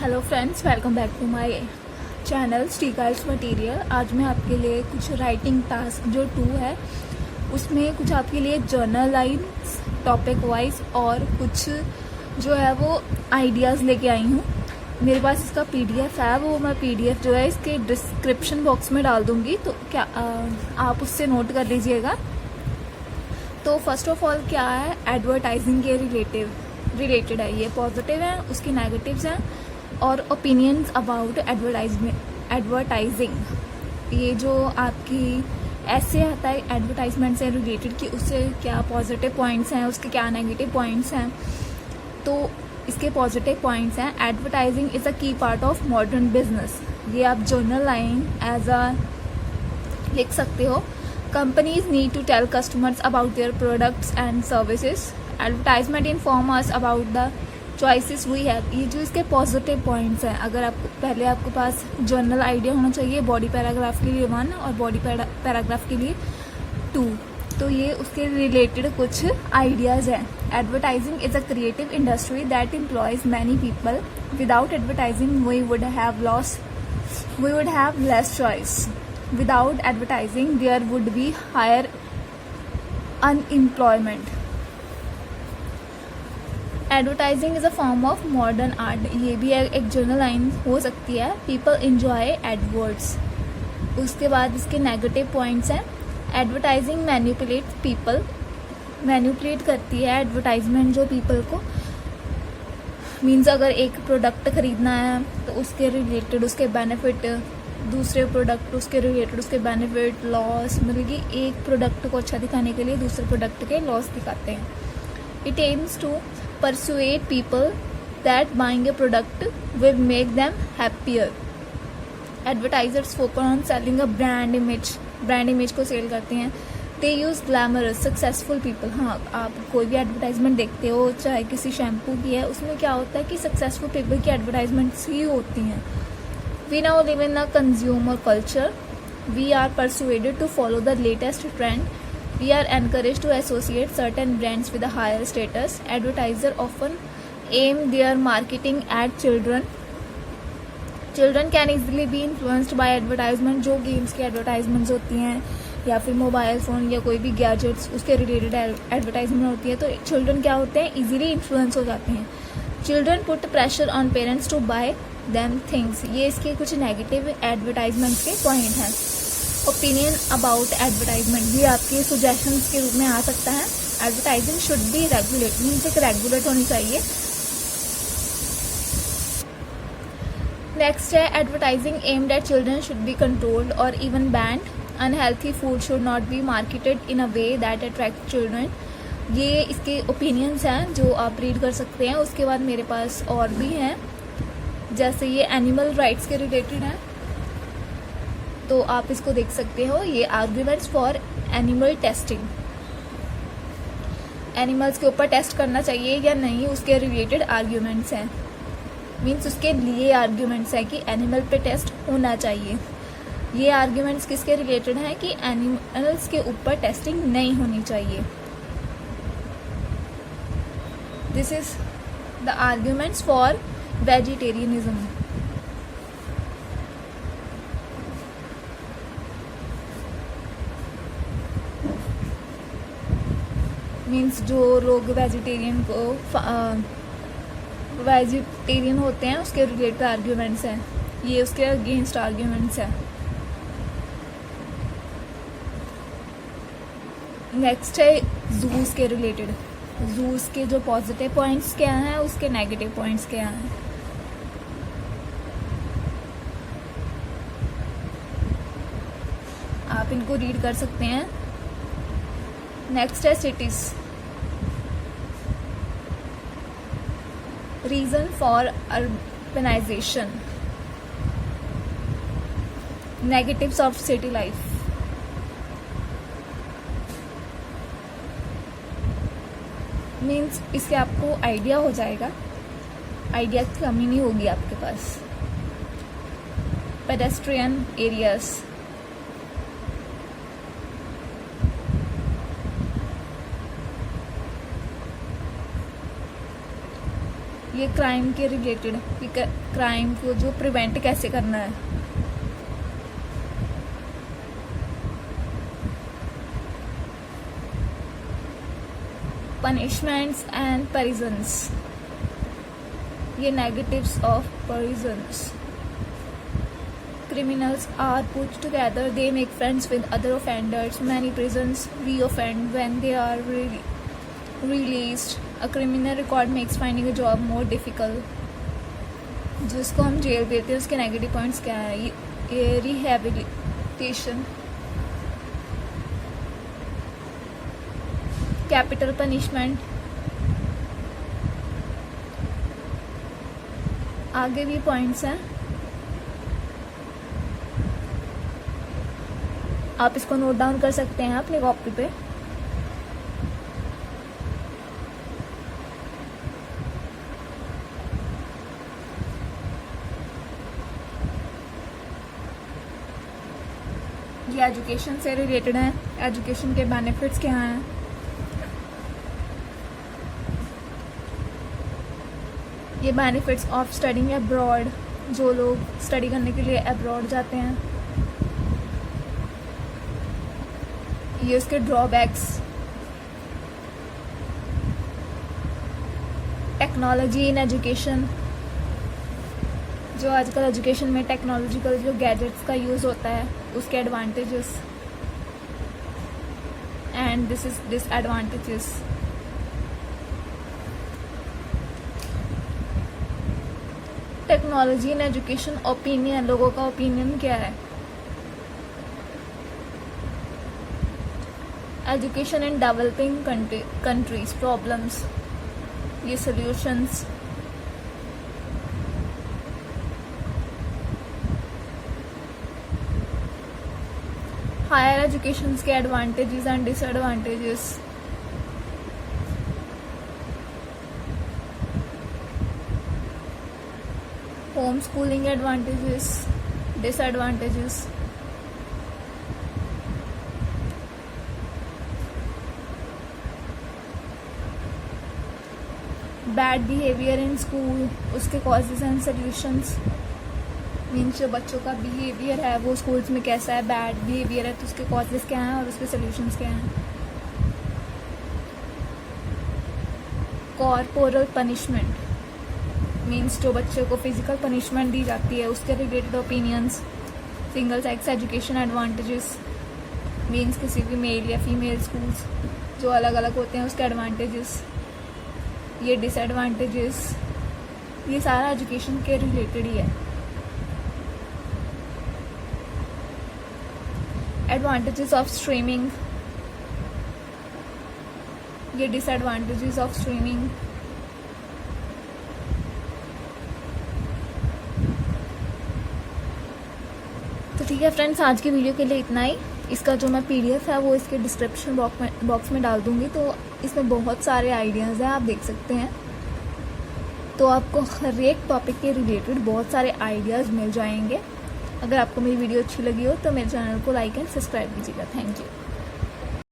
Hello friends, welcome back to my channel स्टीकाइल्स material. आज मैं आपके लिए कुछ राइटिंग टास्क जो 2 है उसमें कुछ आपके लिए जर्नल लाइन्स टॉपिक वाइज और कुछ जो है वो आइडियाज़ लेके आई हूँ। मेरे पास इसका पीडीएफ है, वो मैं पीडीएफ जो है इसके डिस्क्रिप्शन बॉक्स में डाल दूँगी, तो क्या आप उससे नोट कर लीजिएगा। तो फर्स्ट ऑफ ऑल क्या है, एडवर्टाइजिंग के रिलेटेड है। ये पॉजिटिव है, उसकी नेगेटिव्स हैं और ओपिनियंस अबाउट एडवर्टाइजिंग। ये जो आपकी ऐसे आता है एडवर्टाइजमेंट से रिलेटेड कि उससे क्या पॉजिटिव पॉइंट्स हैं, उसके क्या नेगेटिव पॉइंट्स हैं। तो इसके पॉजिटिव पॉइंट्स हैं, एडवर्टाइजिंग इज़ अ की पार्ट ऑफ मॉडर्न बिजनेस। ये आप जर्नल लाइन एज अ लिख सकते हो। Companies need to tell customers about their products and services. Advertisement inform us about the choices we have. ये जो इसके पॉजिटिव पॉइंट्स हैं, अगर आपके पास जर्नल आइडिया होना चाहिए बॉडी पैराग्राफ के लिए 1 और बॉडी पैराग्राफ के लिए 2। तो ये उसके रिलेटेड कुछ आइडियाज़ हैं। Advertising is a creative industry that employs many people. Without advertising we would have less choice. Without advertising there would be higher unemployment. Advertising is a form of modern art. ये भी एक general line हो सकती है। People enjoy adverts. उसके बाद इसके negative points हैं, एडवर्टाइजिंग मैनिपुलेट पीपल। मैनिपुलेट करती है एडवर्टाइजमेंट जो पीपल को। मीन्स अगर एक प्रोडक्ट खरीदना है तो उसके रिलेटेड उसके बेनिफिट, दूसरे प्रोडक्ट उसके रिलेटेड उसके बेनिफिट, लॉस, मतलब कि एक प्रोडक्ट को अच्छा दिखाने के लिए दूसरे प्रोडक्ट के लॉस दिखाते हैं। It aims to persuade people that buying a product will make them happier. Advertisers focus on selling a brand image. Brand image को सेल करते हैं। They use glamorous, successful people. हाँ, आप कोई भी एडवर्टाइजमेंट देखते हो, चाहे किसी शैम्पू की है, उसमें क्या होता है कि सक्सेसफुल पीपल की एडवर्टाइजमेंट्स ही होती हैं। We now live in a consumer culture. We are persuaded to follow the latest trend. We are encouraged to associate certain brands with a higher status. Advertisers often aim their marketing at children. Children can easily be influenced by advertisement. जो games की advertisements होती हैं या फिर mobile phone या कोई भी gadgets उसके रिलेटेड एडवर्टाइजमेंट होती है, तो चिल्ड्रन क्या होते हैं, इजीली इन्फ्लुएंस हो जाते हैं। Children put pressure on parents to buy them things. ये इसके कुछ नेगेटिव एडवर्टाइजमेंट्स के पॉइंट हैं। ओपिनियन अबाउट एडवर्टाइजमेंट भी आपके सुजेशंस के रूप में आ सकता है। Advertising should be regulate, means एक रेगुलेट होनी चाहिए। नेक्स्ट है, advertising aimed at children should be controlled और even banned. Unhealthy food should not be marketed in a way that attract children. ये इसके ओपिनियंस हैं जो आप रीड कर सकते हैं। उसके बाद मेरे पास और भी हैं, जैसे ये एनिमल राइट्स के रिलेटेड हैं, तो आप इसको देख सकते हो। ये arguments for animal testing. Animals के ऊपर टेस्ट करना चाहिए या नहीं, उसके रिलेटेड आर्ग्यूमेंट्स हैं। मीन्स उसके लिए आर्ग्यूमेंट्स हैं कि एनिमल पे टेस्ट होना चाहिए। ये आर्ग्यूमेंट्स किसके रिलेटेड हैं कि एनिमल्स के ऊपर टेस्टिंग नहीं होनी चाहिए। This is the arguments for vegetarianism. Means जो लोग वेजिटेरियन होते हैं उसके रिलेटेड आर्ग्यूमेंट्स हैं। ये उसके अगेंस्ट आर्ग्यूमेंट्स हैं। नेक्स्ट है जूस के रिलेटेड। जूस के जो पॉजिटिव पॉइंट्स क्या हैं, उसके नेगेटिव पॉइंट्स क्या हैं। आप इनको रीड कर सकते हैं। नेक्स्ट है cities. Reason for urbanisation. Negatives of city life. Means इससे आपको आइडिया हो जाएगा, आइडिया की कमी नहीं होगी आपके पास। Pedestrian areas. ये क्राइम के रिलेटेड, क्राइम को जो प्रिवेंट कैसे करना है। पनिशमेंट्स एंड prisons, ये negatives of prisons. Criminals are put together, they make friends with other offenders. Many prisons reoffend when they are released. A criminal record makes finding a job more difficult. जिसको हम jail देते हैं उसके negative points क्या है? ये rehabilitation, capital punishment, आगे भी पॉइंट्स हैं, आप इसको नोट डाउन कर सकते हैं अपनी कॉपी पे। ये एजुकेशन से रिलेटेड है, एजुकेशन के बेनिफिट्स क्या हैं। ये बेनिफिट्स ऑफ स्टडिंग अब्रॉड, जो लोग स्टडी करने के लिए अब्रॉड जाते हैं। ये उसके ड्रॉबैक्स, टेक्नोलॉजी इन एजुकेशन, जो आजकल एजुकेशन में टेक्नोलॉजिकल जो गैजेट्स का यूज़ होता है उसके advantages, and this is disadvantages. Technology in education, opinion, लोगों का ओपिनियन क्या है। Education in developing countries, problems, ये सॉल्यूशंस। हायर एजुकेशन के advantages and disadvantages. Home schooling advantages, disadvantages. Bad behaviour in school, उसके कॉजेज एंड सॉल्यूशंस। मीन्स जो बच्चों का बिहेवियर है वो स्कूल्स में कैसा है, बैड बिहेवियर है तो उसके कॉजेज क्या हैं और उसके सॉल्यूशंस क्या हैं। कॉर्पोरल पनिशमेंट, मीन्स जो बच्चे को फिजिकल पनिशमेंट दी जाती है उसके related opinions. Single sex education advantages, means किसी भी मेल या फीमेल स्कूल्स जो अलग अलग होते हैं उसके एडवांटेजेस। ये डिसएडवांटेजेस, ये सारा एजुकेशन के रिलेटेड ही है। एडवांटेजेस ऑफ स्ट्रीमिंग, ये डिसएडवांटेजेस ऑफ स्ट्रीमिंग। तो ठीक है फ्रेंड्स, आज की वीडियो के लिए इतना ही। इसका जो मैं पीडीएफ है वो इसके डिस्क्रिप्शन बॉक्स में डाल दूंगी, तो इसमें बहुत सारे आइडियाज़ हैं, आप देख सकते हैं। तो आपको हर एक टॉपिक के रिलेटेड बहुत सारे आइडियाज़ मिल जाएंगे। अगर आपको मेरी वीडियो अच्छी लगी हो तो मेरे चैनल को लाइक एंड सब्सक्राइब कीजिएगा। Thank you.